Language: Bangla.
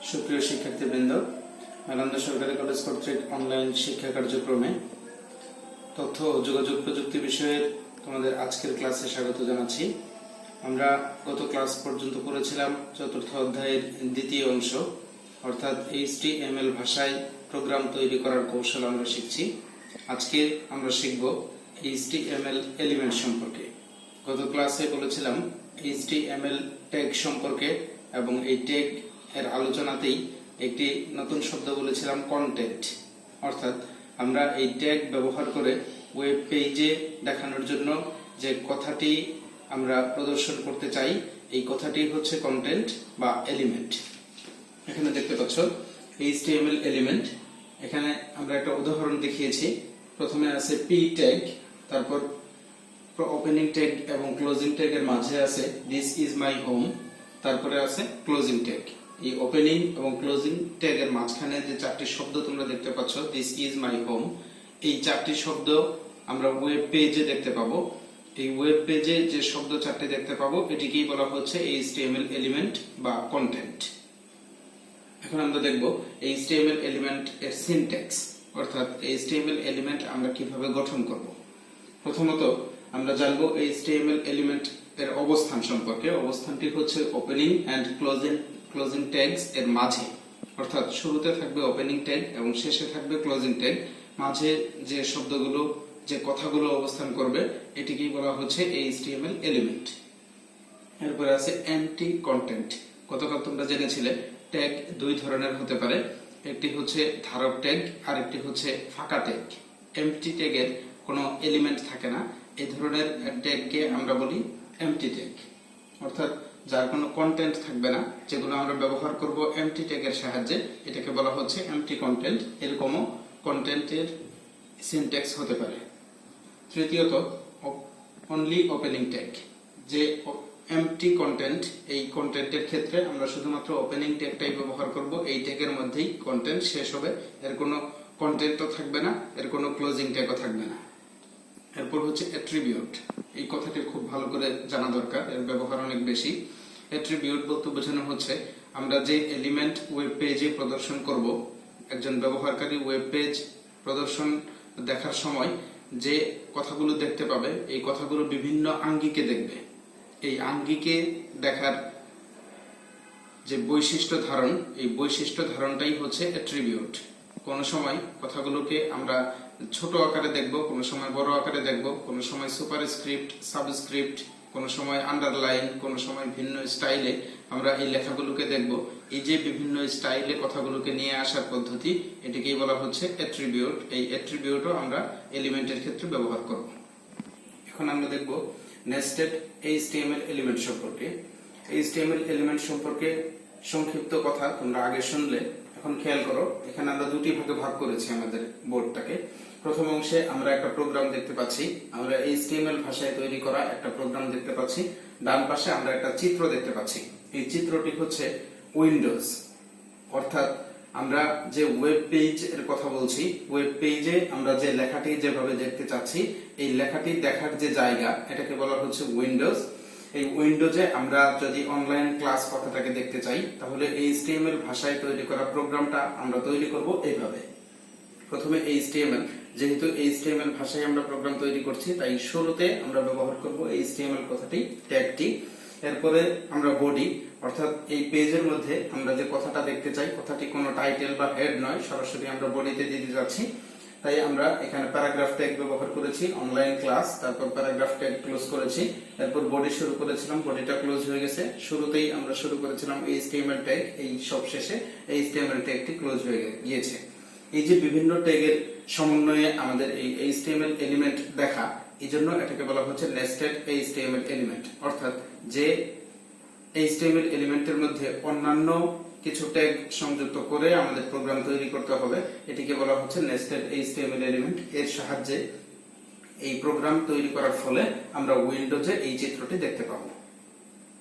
সুপ্রিয় শিক্ষার্থীবৃন্দ, নালন্দ সরকারি কলেজ কর্তৃক অনলাইন শিক্ষা কার্যক্রমে তথ্য ও যোগাযোগ প্রযুক্তি বিষয়ের তোমাদের আজকের ক্লাসে স্বাগত জানাচ্ছি। আমরা গত ক্লাস পর্যন্ত পড়েছিলাম চতুর্থ অধ্যায়ের দ্বিতীয় অংশ, অর্থাৎ HTML ভাষায় প্রোগ্রাম তৈরি করার কৌশল আমরা শিখছি। আজকে আমরা শিখব HTML এলিমেন্ট সম্পর্কে। গত ক্লাসে বলেছিলাম HTML ট্যাগ সম্পর্কে, এবং এই ট্যাগ এর আলোচনাতেই একটি নতুন শব্দ বলেছিলাম কন্টেন্ট। অর্থাৎ আমরা এই ট্যাগ ব্যবহার করে ওয়েব পেজে দেখানোর জন্য যে কথাটি আমরা প্রদর্শন করতে চাই, এই কথাটি হচ্ছে কন্টেন্ট বা এলিমেন্ট। এখানে দেখতে পাচ্ছ HTML এলিমেন্ট। এখানে আমরা একটা উদাহরণ দেখিয়েছি। প্রথমে আছে পি ট্যাগ, তারপর ওপেনিং ট্যাগ এবং ক্লোজিং ট্যাগ এর মাঝে আছে দিস ইজ মাই হোম, তারপরে আছে ক্লোজিং ট্যাগ। এই ওপেনিং এবং ক্লোজিং ট্যাগ এর মাঝখানে যে চারটি শব্দ তোমরা দেখতে পাচ্ছ, দিস ইজ মাই হোম, এই চারটি শব্দ আমরা ওয়েব পেজে দেখতে পাবো। এই ওয়েব পেজে যে শব্দ চারটি দেখতে পাবো, এটিকেই বলা হচ্ছে HTML এলিমেন্ট বা কন্টেন্ট। এখন আমরা দেখব HTML এলিমেন্ট এর সিনট্যাক্স, অর্থাৎ HTML এলিমেন্ট আমরা কিভাবে গঠন করব। প্রথমত আমরা জানবো HTML এলিমেন্ট এর অবস্থান সম্পর্কে। অবস্থানটি হচ্ছে ওপেনিং এন্ড ক্লোজিং ট্যাগস এর মাঝে, অর্থাৎ শুরুতে থাকবে ওপেনিং ট্যাগ এবং শেষে থাকবে ক্লোজিং ট্যাগ। মাঝে যে শব্দগুলো, যে কথাগুলো অবস্থান করবে, এটিকেই বলা হচ্ছে HTML এলিমেন্ট। এরপরে আছে এমটি কন্টেন্ট। গতকাল তোমরা জেনেছিলে ট্যাগ দুই ধরনের হতে পারে, একটি হচ্ছে ধারক ট্যাগ আর একটি হচ্ছে ফাঁকা ট্যাগ। এমটি ট্যাগের কোনো এলিমেন্ট থাকে না, এই ধরনের ট্যাগকে আমরা বলি এমটি ট্যাগ, অর্থাৎ যার কোনো কন্টেন্ট থাকবে না, যেগুলো আমরা ব্যবহার করব এমটি ট্যাগের সাহায্যে, এটাকে বলা হচ্ছে এমটি কন্টেন্ট। এরকমও কন্টেন্টের সিনট্যাক্স হতে পারে। তৃতীয়ত অনলি ওপেনিং ট্যাগ। যে এমটি কন্টেন্ট, এই কন্টেন্টের ক্ষেত্রে আমরা শুধুমাত্র ওপেনিং ট্যাগটাই ব্যবহার করব। এই ট্যাগের মধ্যেই কন্টেন্ট শেষ হবে, এর কোনো কন্টেন্টও থাকবে না, এর কোনো ক্লোজিং ট্যাগও থাকবে না। এরপর হচ্ছে অ্যাট্রিবিউট। এই কথাটি খুব ভালো করে জানা দরকার, এর ব্যবহার অনেক বেশি। অ্যাট্রিবিউট বলতে বোঝানো হচ্ছে আমরা যে এলিমেন্ট ওয়েব পেজে প্রদর্শন করব, একজন ব্যবহারকারী ওয়েব পেজ প্রদর্শন দেখার সময় যে কথাগুলো দেখতে পাবে, এই কথাগুলো বিভিন্ন আঙ্গিকে দেখবে। এই আঙ্গিকে দেখার যে বৈশিষ্ট্য ধারণ, এই বৈশিষ্ট্য ধারণটাই হচ্ছে অ্যাট্রিবিউট। কোন সময় কথাগুলোকে আমরা ছোট আকারে দেখব, কোন সময় বড় আকারে দেখব, কোন সময় সুপারস্ক্রিপ্ট, সাবস্ক্রিপ্ট, কোন সময় আন্ডারলাইন, কোন সময় ভিন্ন স্টাইলে আমরা এই লেখাগুলোকে দেখব। এই যে বিভিন্ন স্টাইলে কথাগুলোকে নিয়ে আসার পদ্ধতি, এটিকেই বলা হচ্ছে অ্যাট্রিবিউট। এই অ্যাট্রিবিউটও আমরা এলিমেন্টের ক্ষেত্রে ব্যবহার করব। এখন আমরা দেখব নেস্টেড HTML এলিমেন্ট সম্পর্কে। HTML এলিমেন্ট সম্পর্কে সংক্ষিপ্ত কথা তোমরা আগে শুনলে, এখন খেয়াল করো। এখানে আমরা দুটি ভাগে ভাগ করেছি আমাদের বোর্ডটাকে। প্রথম অংশে আমরা একটা প্রোগ্রাম দেখতে পাচ্ছি, আমরা HTML ভাষায় তৈরি করা একটা প্রোগ্রাম দেখতে পাচ্ছি। ডান পাশে আমরা একটা চিত্র দেখতে পাচ্ছি। এই চিত্রটি হচ্ছে উইন্ডোজ, অর্থাৎ আমরা যে ওয়েব পেজ এর কথা বলছি, ওয়েব পেজে আমরা যে লেখাটি যেভাবে দেখতে চাচ্ছি, এই লেখাটি দেখার যে জায়গা, এটাকে বলা হচ্ছে উইন্ডোজ। এই উইন্ডোজে আমরা যদি অনলাইন ক্লাস কথাটাকে দেখতে চাই, তাহলে HTML ভাষায় তৈরি করা প্রোগ্রামটা আমরা তৈরি করব এইভাবে। প্রথমে HTML, যেহেতু HTML ভাষায় আমরা প্রোগ্রাম তৈরি করছি, তাই শুরুতে আমরা ব্যবহার করব HTML কথাটি, ট্যাগটি। এরপরে আমরা বডি, অর্থাৎ এই পেজের মধ্যে আমরা যে কথাটা দেখতে চাই, কথাটি কোনো টাইটেল বা হেড নয়, সরাসরি আমরা বডিতে দিতে যাচ্ছি। তাই আমরা এখানে প্যারাগ্রাফ ট্যাগ ব্যবহার করেছি, অনলাইন ক্লাস, তারপর প্যারাগ্রাফ ট্যাগ ক্লোজ করেছি, এরপর বডি শুরু করেছিলাম, বডিটা ক্লোজ হয়ে গেছে। শুরুতেই আমরা শুরু করেছিলাম HTML ট্যাগ, এই সব শেষে HTML ট্যাগটি ক্লোজ হয়ে গিয়েছে। এই যে বিভিন্ন ট্যাগের সমন্বয়ে আমাদের এই HTML এলিমেন্ট দেখা, এই জন্য এটাকে বলা হচ্ছে নেস্টেড HTML এলিমেন্ট। অর্থাৎ যে HTML এলিমেন্টের মধ্যে অন্যান্য কিছু ট্যাগ সংযুক্ত করে আমাদের প্রোগ্রাম তৈরি করতে হবে, এটিকে বলা হচ্ছে নেস্টেড HTML এলিমেন্ট। এর সাহায্যে এই প্রোগ্রাম তৈরি করার ফলে আমরা উইন্ডোজে এই চিত্রটি দেখতে পাবো।